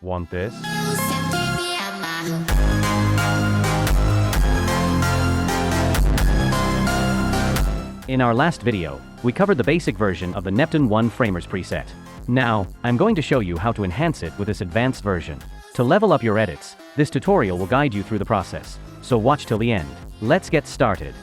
Want this? In our last video, we covered the basic version of the Neptun 1 Framers preset. Now, I'm going to show you how to enhance it with this advanced version. To level up your edits, this tutorial will guide you through the process. So watch till the end. Let's get started.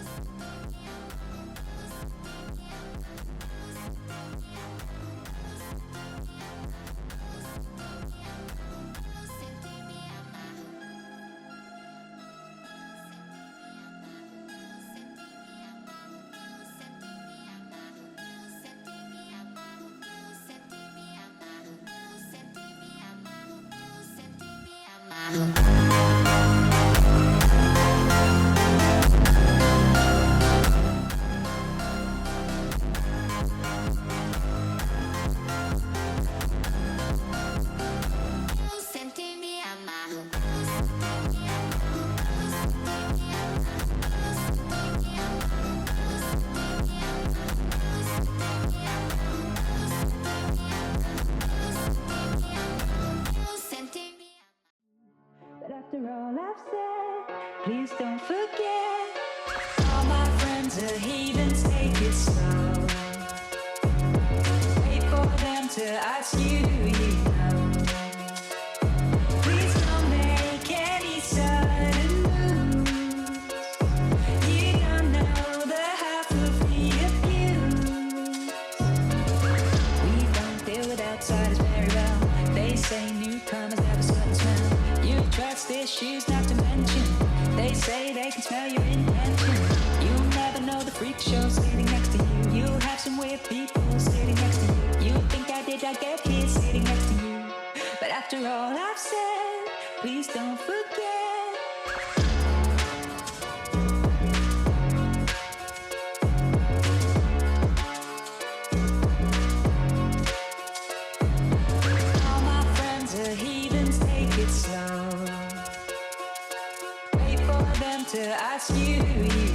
After all I've said, please don't forget. All my friends are heathens, take it slow. Wait for them to ask you, do you know? Please don't make any sudden moves. You don't know the half of the abuse. We don't deal with outsiders very well. They say newcomers have a certain smell. Trust issues not to mention. They say they can smell your intention. You'll never know the freak show sitting next to you. You'll have some weird people sitting next to you. You think I get here sitting next to you. But after all I've said, please don't forget. All my friends are heathens, take it slow. To ask you, do you